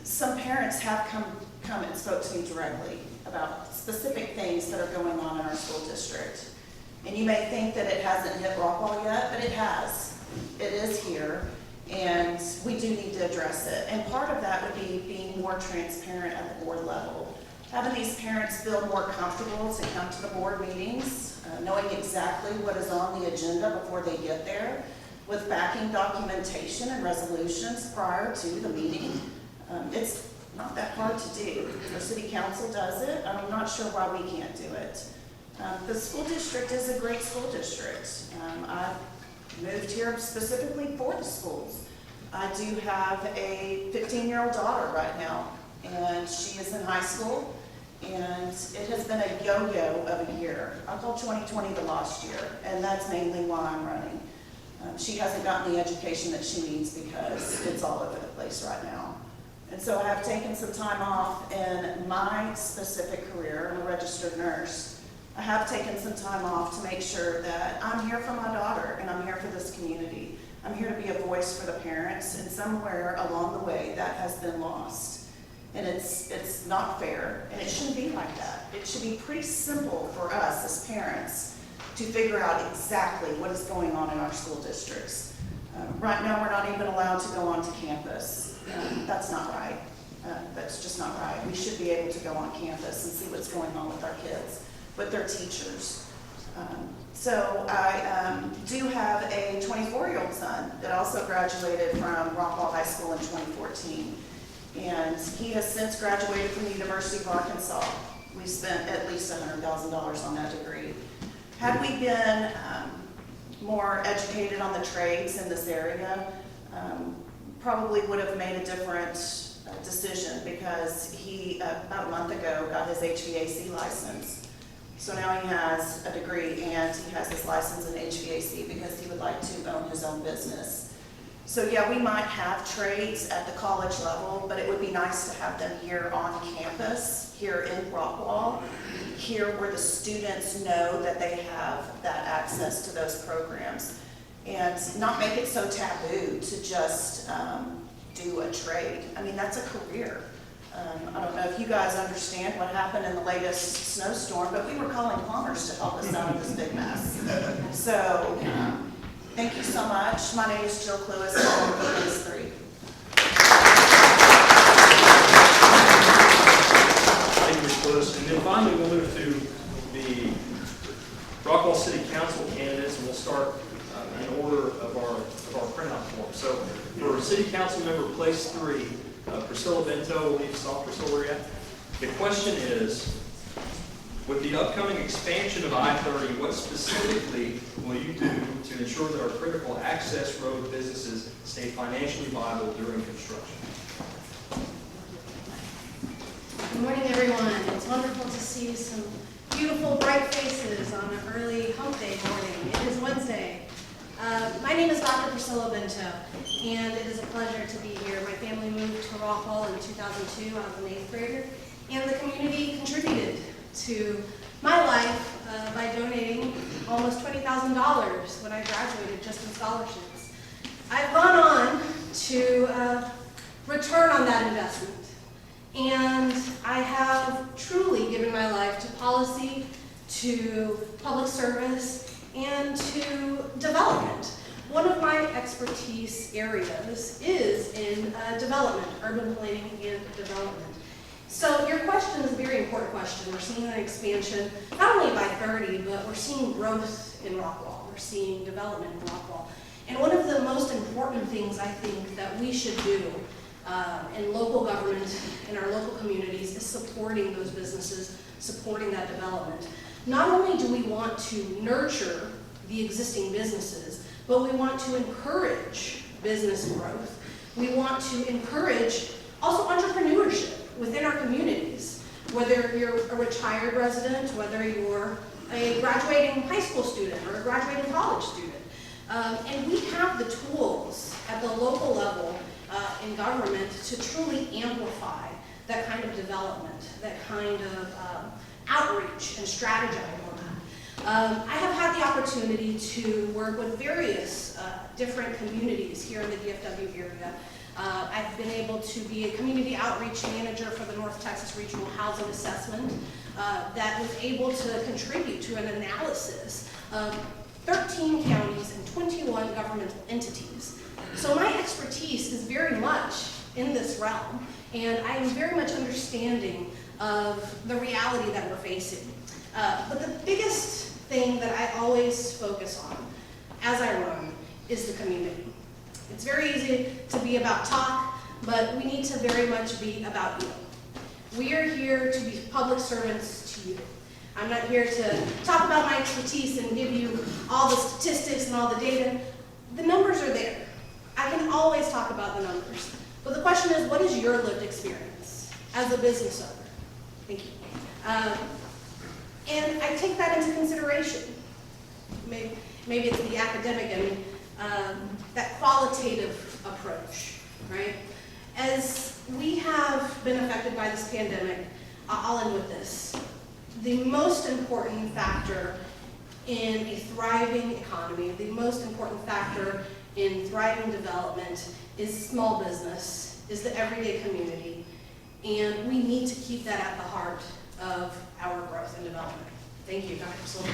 some parents have come and spoke to me directly about specific things that are going on in our school district. And you may think that it hasn't hit Rockwall yet, but it has. It is here, and we do need to address it. And part of that would be being more transparent at the board level. Having these parents feel more comfortable to come to the board meetings, knowing exactly what is on the agenda before they get there, with backing documentation and resolutions prior to the meeting. It's not that hard to do. The city council does it. I'm not sure why we can't do it. The school district is a great school district. I moved here specifically for the schools. I do have a 15-year-old daughter right now, and she is in high school, and it has been a yo-yo of a year. I call 2020 the lost year, and that's mainly why I'm running. She hasn't gotten the education that she needs because it's all over the place right now. And so I have taken some time off in my specific career. I'm a registered nurse. I have taken some time off to make sure that I'm here for my daughter and I'm here for this community. I'm here to be a voice for the parents, and somewhere along the way that has been lost. And it's not fair, and it shouldn't be like that. It should be pretty simple for us as parents to figure out exactly what is going on in our school districts. Right now, we're not even allowed to go onto campus. That's not right. That's just not right. We should be able to go on campus and see what's going on with our kids, with their teachers. So I do have a 24-year-old son that also graduated from Rockwall High School in 2014. And he has since graduated from the University of Arkansas. We spent at least $100,000 on that degree. Had we been more educated on the trades in this area, probably would have made a different decision, because he, about a month ago, got his HVAC license. So now he has a degree and he has his license in HVAC because he would like to own his own business. So yeah, we might have trades at the college level, but it would be nice to have them here on campus, here in Rockwall, here where the students know that they have that access to those programs, and not make it so taboo to just do a trade. I mean, that's a career. I don't know if you guys understand what happened in the latest snowstorm, but we were calling plumbers to help us out of this big mess. So, thank you so much. My name is Jill Lewis, I'm from Place 3. Thank you, Ms. Lewis. And then finally, we'll move to the Rockwall City Council candidates, and we'll start in order of our printout form. So for City Council Member Place 3, Priscilla Bento, we saw Priscilla yet. The question is, with the upcoming expansion of I-30, what specifically will you do to ensure that our critical access road businesses stay financially viable during construction? Good morning, everyone. It's wonderful to see some beautiful, bright faces on an early hump day morning. It is Wednesday. My name is Dr. Priscilla Bento, and it is a pleasure to be here. My family moved to Rockwall in 2002. I was an 8th grader, and the community contributed to my life by donating almost $20,000 when I graduated just in scholarships. I've gone on to return on that investment, and I have truly given my life to policy, to public service, and to development. One of my expertise areas is in development, urban planning and development. So your question is a very important question. We're seeing an expansion, not only by 30, but we're seeing growth in Rockwall. We're seeing development in Rockwall. And one of the most important things I think that we should do and local government in our local communities is supporting those businesses, supporting that development. Not only do we want to nurture the existing businesses, but we want to encourage business growth. We want to encourage also entrepreneurship within our communities, whether you're a retired resident, whether you're a graduating high school student or a graduating college student. And we have the tools at the local level in government to truly amplify that kind of development, that kind of outreach and strategize on that. I have had the opportunity to work with various different communities here in the DFW area. I've been able to be a community outreach manager for the North Texas Regional Housing Assessment that was able to contribute to an analysis of 13 counties and 21 governmental entities. So my expertise is very much in this realm, and I am very much understanding of the reality that we're facing. But the biggest thing that I always focus on as I run is the community. It's very easy to be about talk, but we need to very much be about you. We are here to be public servants to you. I'm not here to talk about my expertise and give you all the statistics and all the data. The numbers are there. I can always talk about the numbers. But the question is, what is your lived experience as a business owner? Thank you. And I take that into consideration. Maybe it's the academic and that qualitative approach, right? As we have been affected by this pandemic, I'll end with this. The most important factor in a thriving economy, the most important factor in thriving development is small business, is the everyday community, and we need to keep that at the heart of our growth and development. Thank you, Dr. Silva.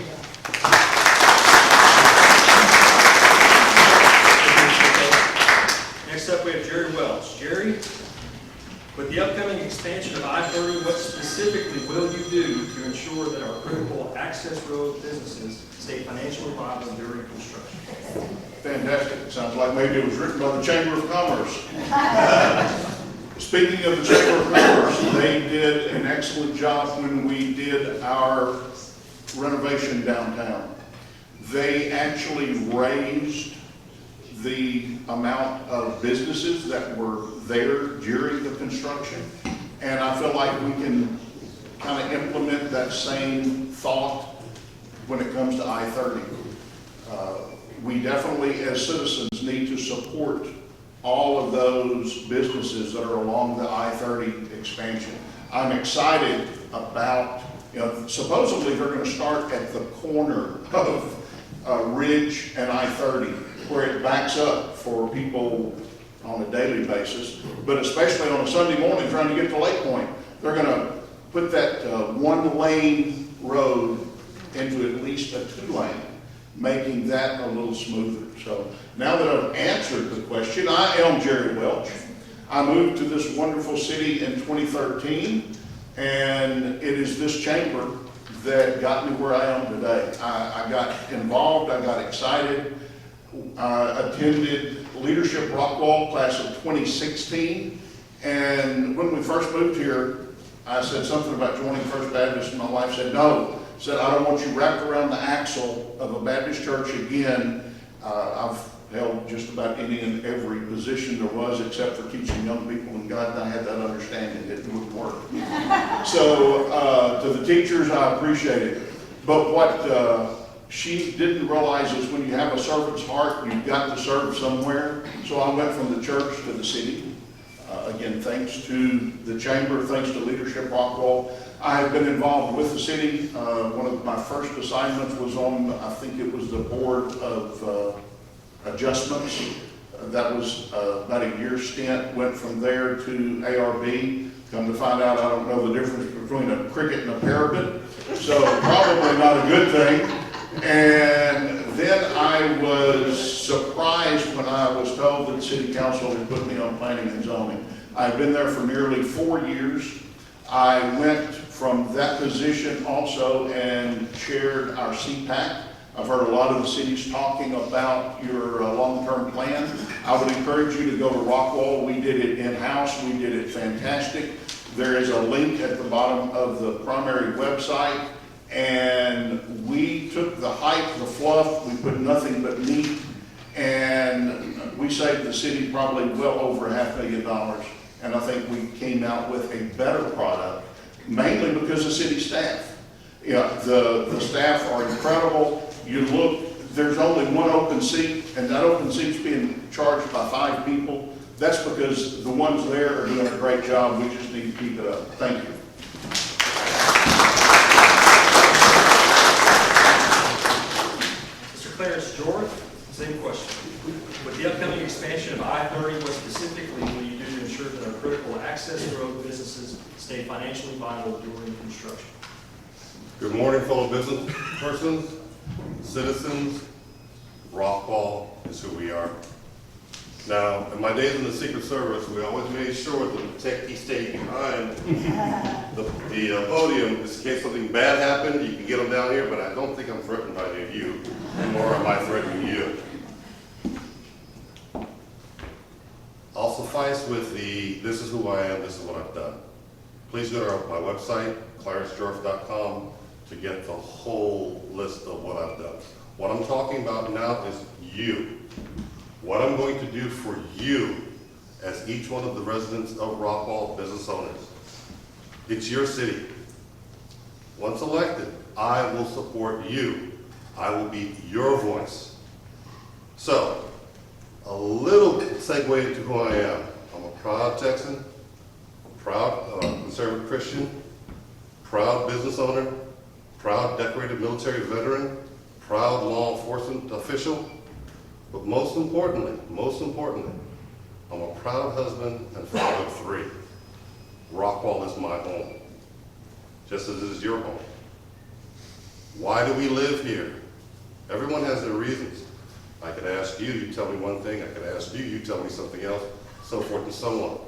Next up, we have Jerry Welch. Jerry, with the upcoming expansion of I-30, what specifically will you do to ensure that our critical access road businesses stay financially viable during construction? Fantastic. Sounds like maybe it was written by the Chamber of Commerce. Speaking of the Chamber of Commerce, they did an excellent job when we did our renovation downtown. They actually raised the amount of businesses that were there during the construction, and I feel like we can kind of implement that same thought when it comes to I-30. We definitely, as citizens, need to support all of those businesses that are along the I-30 expansion. I'm excited about, supposedly they're going to start at the corner of Ridge and I-30, where it backs up for people on a daily basis, but especially on a Sunday morning trying to get to Lake Point. They're going to put that one-lane road into at least a two-lane, making that a little smoother. So now that I've answered the question, I am Jerry Welch. I moved to this wonderful city in 2013, and it is this chamber that got me where I am today. I got involved, I got excited. I attended Leadership Rockwall class of 2016, and when we first moved here, I said something about joining First Baptist, and my wife said no. Said, I don't want you wrapped around the axle of a Baptist church again. I've held just about any and every position there was except for teaching young people, and God and I had that understanding it wouldn't work. So to the teachers, I appreciate it. But what she didn't realize is when you have a servant's heart, you've got to serve somewhere. So I went from the church to the city. Again, thanks to the chamber, thanks to Leadership Rockwall. I have been involved with the city. One of my first assignments was on, I think it was the Board of Adjustments. That was about a year stint. Went from there to ARB. Come to find out, I don't know the difference between a cricket and a parapet. So probably not a good thing. And then I was surprised when I was told that City Council had put me on planning and zoning. I've been there for nearly 4 years. I went from that position also and chaired our CPAC, I've heard a lot of the cities talking about your long-term plan. I would encourage you to go to Rockwall. We did it in-house. We did it fantastic. There is a link at the bottom of the primary website, and we took the hype, the fluff, we put nothing but meat, and we saved the city probably well over $500,000. And I think we came out with a better product, mainly because of city staff. Yeah, the staff are incredible. You look, there's only one open seat, and that open seat's being charged by 5 people. That's because the ones there are doing a great job. We just need to keep it up. Thank you. Mr. Clarence George, same question. With the upcoming expansion of I-30, what specifically will you do to ensure that our critical access road businesses stay financially viable during construction? Good morning, fellow business persons, citizens. Rockwall is who we are. Now, in my days in the Secret Service, we always made sure that the techie stayed behind the podium, just in case something bad happened. You can get them down here, but I don't think I'm threatened by any of you, nor am I threatening you. I'll suffice with this is who I am, this is what I've done. Please go to my website, clarencejorf.com, to get the whole list of what I've done. What I'm talking about now is you. What I'm going to do for you as each one of the residents of Rockwall, business owners. It's your city. Once elected, I will support you. I will be your voice. So, a little segue into who I am. I'm a proud Texan, a proud conservative Christian, proud business owner, proud decorated military veteran, proud law enforcement official, but most importantly, I'm a proud husband and father of 3. Rockwall is my home, just as it is your home. Why do we live here? Everyone has their reasons. I could ask you, you tell me one thing. I could ask you, you tell me something else, so forth and so on.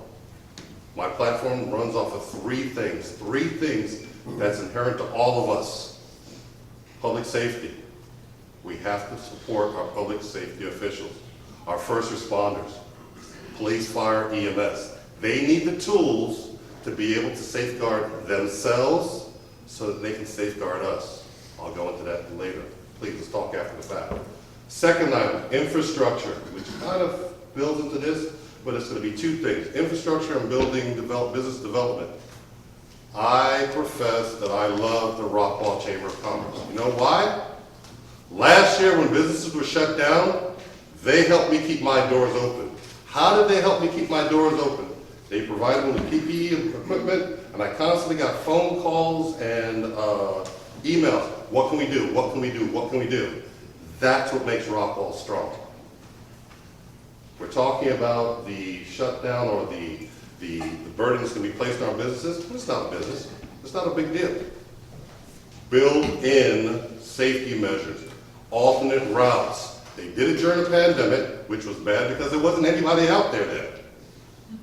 My platform runs off of 3 things that's inherent to all of us. Public safety. We have to support our public safety officials, our first responders, police, fire, EMS. They need the tools to be able to safeguard themselves so that they can safeguard us. I'll go into that later. Please, let's talk after the fact. Second item, infrastructure, which kind of builds into this, but it's going to be 2 things. Infrastructure and business development. I profess that I love the Rockwall Chamber of Commerce. You know why? Last year when businesses were shut down, they helped me keep my doors open. How did they help me keep my doors open? They provided me with PPE equipment, and I constantly got phone calls and emails. What can we do? What can we do? What can we do? That's what makes Rockwall strong. We're talking about the shutdown or the burden that's going to be placed on our businesses. It's not a business. It's not a big deal. Build in safety measures, alternate routes. They did it during the pandemic, which was bad because there wasn't anybody out there then.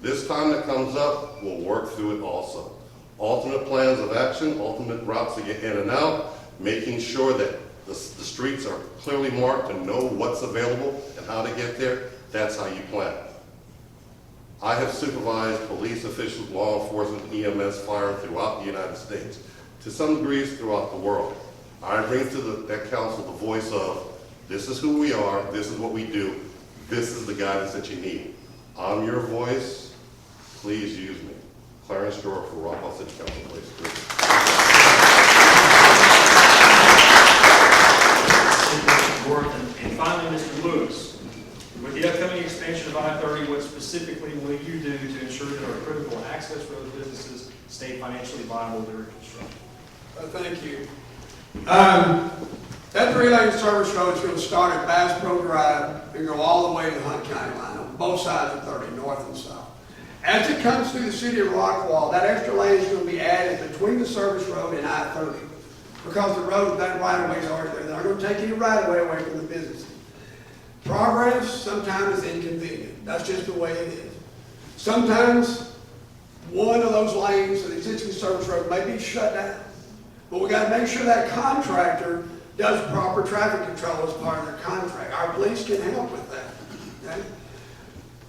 This time that comes up, we'll work through it also. Alternate plans of action, alternate routes to get in and out, making sure that the streets are clearly marked and know what's available and how to get there. That's how you plan. I have supervised police officials, law enforcement, EMS, fire throughout the United States, to some degrees throughout the world. I bring to that council the voice of, this is who we are, this is what we do, this is the guidance that you need. I'm your voice, please use me. Clarence George for Rockwall City Council, please. And finally, Mr. Lewis, with the upcoming expansion of I-30, what specifically will you do to ensure that our critical access road businesses stay financially viable during construction? Thank you. That 3-lane service road is going to start at Bass Pro Drive and go all the way to the Hunt County line on both sides of 30, north and south. As it comes through the city of Rockwall, that extra lane is going to be added between the service road and I-30 because the road, that right-of-way is already there. They're not going to take any right-of-way away from the business. Progress sometimes is inconvenient. That's just the way it is. Sometimes one of those lanes of the existing service road may be shut down. But we got to make sure that contractor does proper traffic control as part of their contract. Our police can help with that, okay?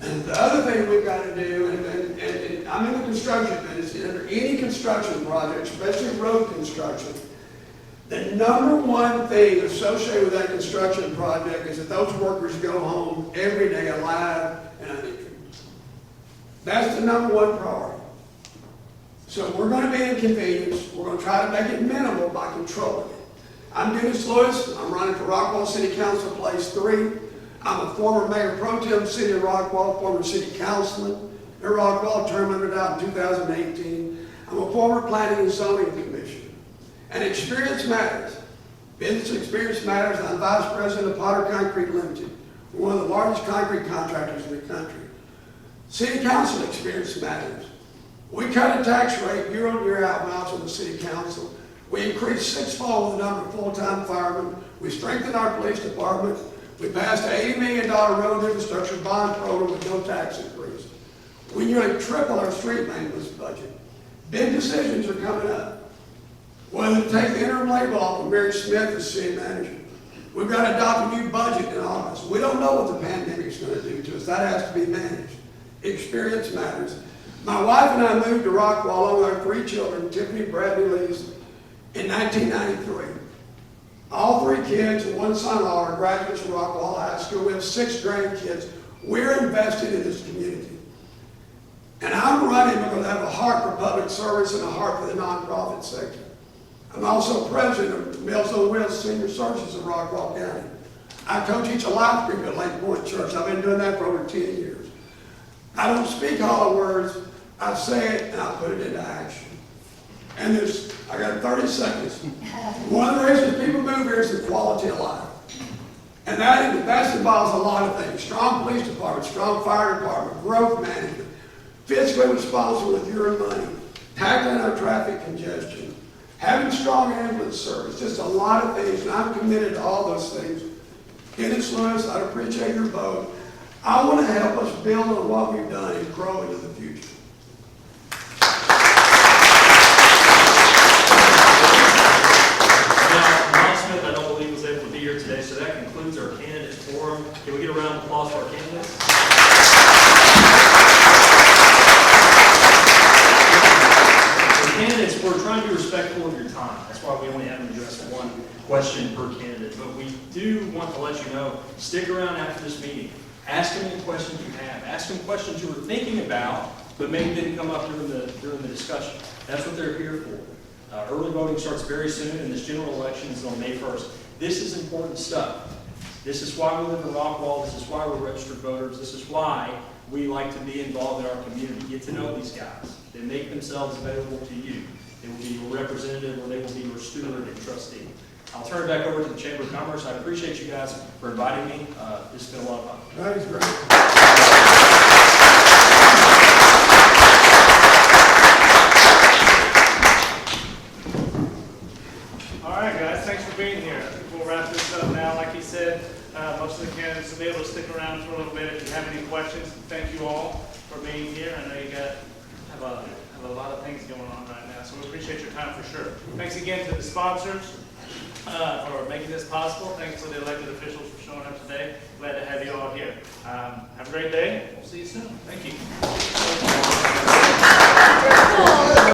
And the other thing we've got to do, and I'm in the construction business, under any construction project, especially road construction, the number one thing associated with that construction project is that those workers go home every day alive and uninjured. That's the number one priority. So we're going to be inconvenienced. We're going to try to make it minimal by controlling it. I'm Dennis Lewis. I'm running for Rockwall City Council Place 3. I'm a former Mayor Pro Tem City of Rockwall, former City Councilman in Rockwall, term limited out in 2018. I'm a former Planning and Zoning Commissioner. And experience matters. Business experience matters. I'm Vice President of Potter Concrete Limited. We're one of the largest concrete contractors in the country. City Council experience matters. We cut a tax rate year on year out when I was on the City Council. We increased sixfold the number of full-time firemen. We strengthened our police department. We passed an $80 million road infrastructure bond program with no tax increase. We nearly tripled our street maintenance budget. Big decisions are coming up. Whether to take the interim label off of Mary Smith as city manager. We've got to adopt a new budget in August. We don't know what the pandemic is going to do to us. That has to be managed. Experience matters. My wife and I moved to Rockwall along with our 3 children, Tiffany, Bradley, Lee's, in 1993. All 3 kids and 1 son-in-law are graduates from Rockwall High School. We have 6 grandkids. We're invested in this community. And I'm running because I have a heart for public service and a heart for the nonprofit sector. I'm also president of Meals on Wheels Senior Services of Rockwall County. I co-teach a life group at Lake Point Church. I've been doing that for over 10 years. I don't speak hollow words. I say it and I put it into action. And I got 30 seconds. One of the reasons people move here is the quality of life. And that involves a lot of things. Strong police department, strong fire department, growth management, fiscally responsible with your money, tackling our traffic congestion, having strong ambulance service, just a lot of things, and I'm committed to all those things. Dennis Lewis, I'd appreciate your vote. I want to help us build on what we've done and grow into the future. Now, Ron Smith, I don't believe was able to be here today, so that concludes our candidate forum. Can we get a round of applause for our candidates? Candidates, we're trying to be respectful of your time. That's why we only have them address 1 question per candidate. But we do want to let you know, stick around after this meeting. Ask them any questions you have. Ask them questions you were thinking about, but maybe didn't come up during the discussion. That's what they're here for. Early voting starts very soon, and this general election is on May 1st. This is important stuff. This is why we live in Rockwall. This is why we're registered voters. This is why we like to be involved in our community. Get to know these guys. They make themselves available to you. They will be your representative or they will be your steward and trustee. I'll turn it back over to the Chamber of Commerce. I appreciate you guys for inviting me. This has been a lot of fun. That is great. All right, guys, thanks for being here. I think we'll wrap this up now. Like he said, most of the candidates will be able to stick around for a little bit if you have any questions. Thank you all for being here. I know you have a lot of things going on right now, so we appreciate your time for sure. Thanks again to the sponsors for making this possible. Thanks to the elected officials for showing up today. Glad to have you all here. Have a great day. We'll see you soon. Thank you.